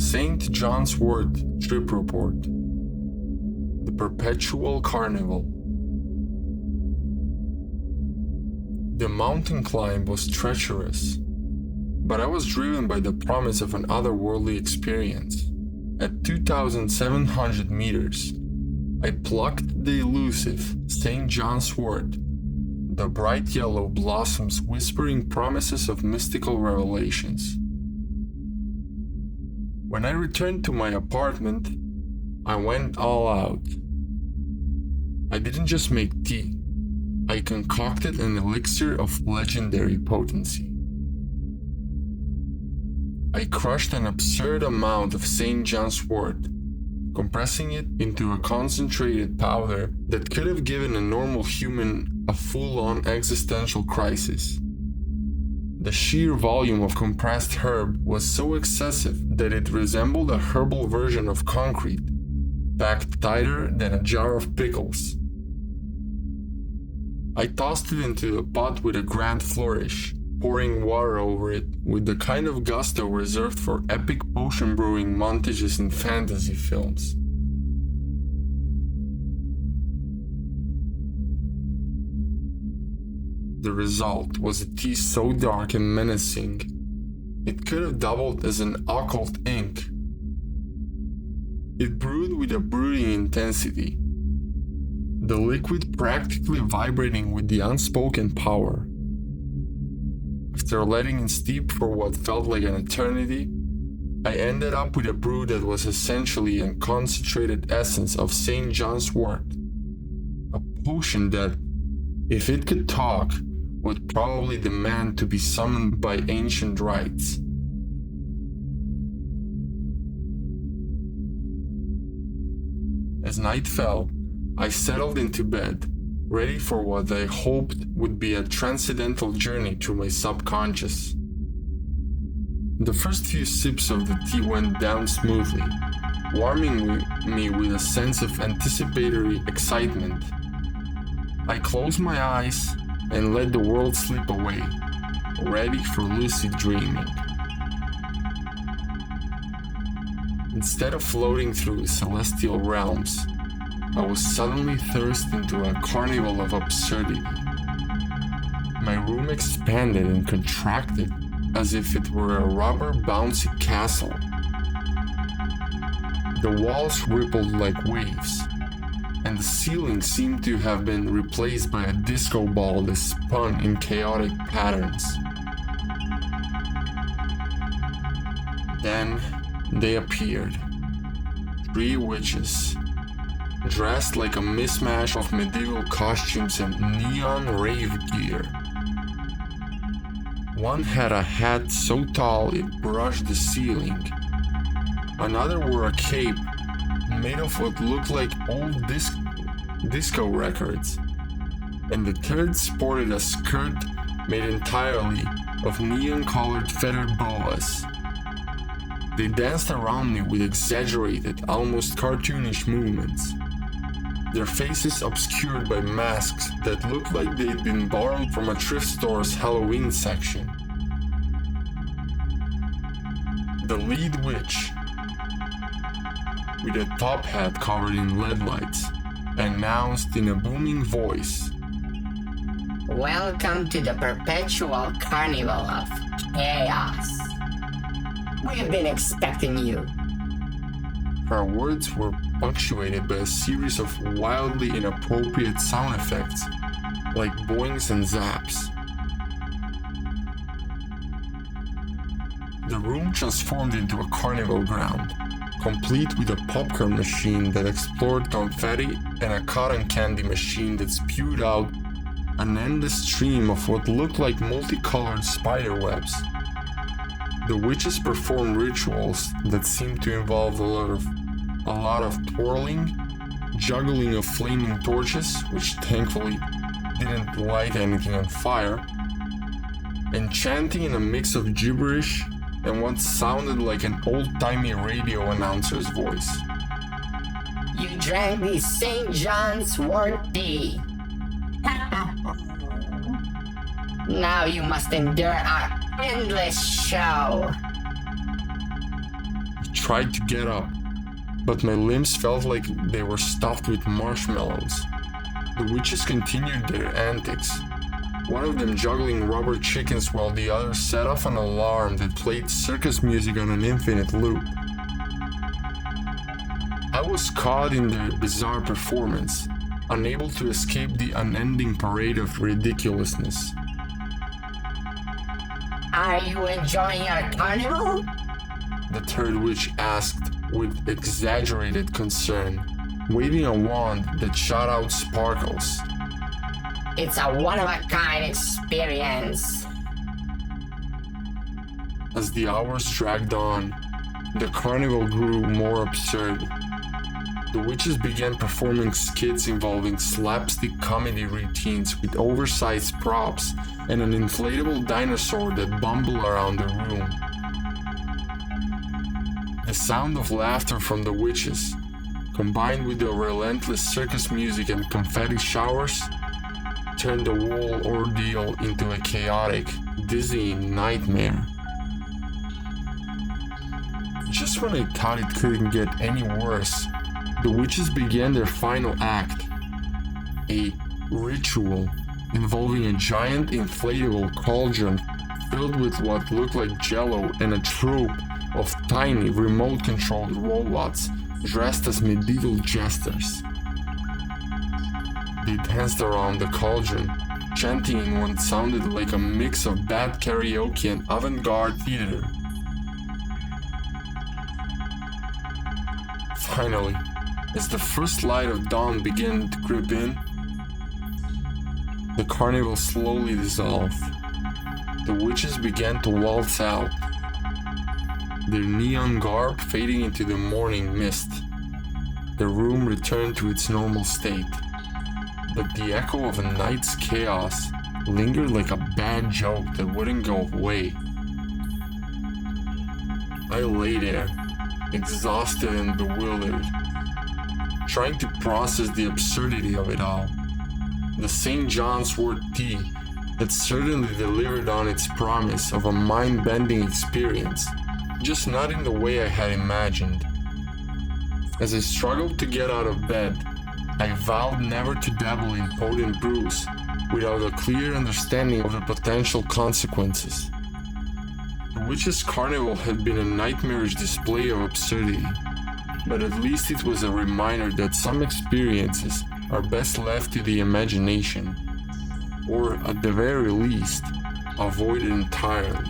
St. John's Wort trip report. The Perpetual Carnival. The mountain climb was treacherous, but I was driven by the promise of an otherworldly experience. At 2,700 meters, I plucked the elusive St. John's Wort, the bright yellow blossoms whispering promises of mystical revelations. When I returned to my apartment, I went all out. I didn't just make tea, I concocted an elixir of legendary potency. I crushed an absurd amount of St. John's Wort, compressing it into a concentrated powder that could have given a normal human a full-on existential crisis. The sheer volume of compressed herb was so excessive that it resembled a herbal version of concrete, packed tighter than a jar of pickles. I tossed it into the pot with a grand flourish, pouring water over it with the kind of gusto reserved for epic potion brewing montages in fantasy films. The result was a tea so dark and menacing, it could have doubled as an occult ink. It brewed with a brooding intensity, the liquid practically vibrating with the unspoken power. After letting it steep for what felt like an eternity, I ended up with a brew that was essentially a concentrated essence of St. John's Wort, a potion that, if it could talk, would probably demand to be summoned by ancient rites. As night fell, I settled into bed, ready for what I hoped would be a transcendental journey through my subconscious. The first few sips of the tea went down smoothly, warming me with a sense of anticipatory excitement. I closed my eyes and let the world slip away, ready for lucid dreaming. Instead of floating through celestial realms, I was suddenly thrust into a carnival of absurdity. My room expanded and contracted as if it were a rubber bouncy castle. The walls rippled like waves, and the ceiling seemed to have been replaced by a disco ball that spun in chaotic patterns. Then they appeared. 3 witches, dressed like a mismatch of medieval costumes and neon rave gear. One had a hat so tall it brushed the ceiling. Another wore a cape made of what looked like old disco records. And the third sported a skirt made entirely of neon-colored feathered boas. They danced around me with exaggerated, almost cartoonish movements, their faces obscured by masks that looked like they'd been borrowed from a thrift store's Halloween section. The lead witch, with a top hat covered in LED lights, announced in a booming voice, "Welcome to the Perpetual Carnival of Chaos. We've been expecting you." Her words were punctuated by a series of wildly inappropriate sound effects, like boings and zaps. The room transformed into a carnival ground, complete with a popcorn machine that explored confetti and a cotton candy machine that spewed out an endless stream of what looked like multicolored spider webs. The witches performed rituals that seemed to involve a lot of twirling, juggling of flaming torches, which thankfully didn't light anything on fire, and chanting in a mix of gibberish and what sounded like an old-timey radio announcer's voice. "You drank the St. John's Wort tea. Now you must endure our endless show." tried to get up, but my limbs felt like they were stuffed with marshmallows. The witches continued their antics, one of them juggling rubber chickens while the other set off an alarm that played circus music on an infinite loop. I was caught in their bizarre performance, unable to escape the unending parade of ridiculousness. Are you enjoying our carnival? The third witch asked with exaggerated concern, waving a wand that shot out sparkles. It's a one-of-a-kind experience. As the hours dragged on, the carnival grew more absurd. The witches began performing skits involving slapstick comedy routines with oversized props and an inflatable dinosaur that bumbled around the room. The sound of laughter from the witches, combined with the relentless circus music and confetti showers, turned the whole ordeal into a chaotic, dizzying nightmare. Just when I thought it couldn't get any worse, the witches began their final act, a ritual involving a giant inflatable cauldron filled with what looked like jello and a troupe of tiny remote-controlled robots dressed as medieval jesters. They danced around the cauldron, chanting in what sounded like a mix of bad karaoke and avant-garde theater. Finally, as the first light of dawn began to creep in, the carnival slowly dissolved. The witches began to waltz out, their neon garb fading into the morning mist. The room returned to its normal state, but the echo of a night's chaos lingered like a bad joke that wouldn't go away. I lay there, exhausted and bewildered, trying to process the absurdity of it all. The St. John's Wort tea had certainly delivered on its promise of a mind-bending experience, just not in the way I had imagined. As I struggled to get out of bed, I vowed never to dabble in potent brews without a clear understanding of the potential consequences. The witches' carnival had been a nightmarish display of absurdity, but at least it was a reminder that some experiences are best left to the imagination, or at the very least, avoided entirely.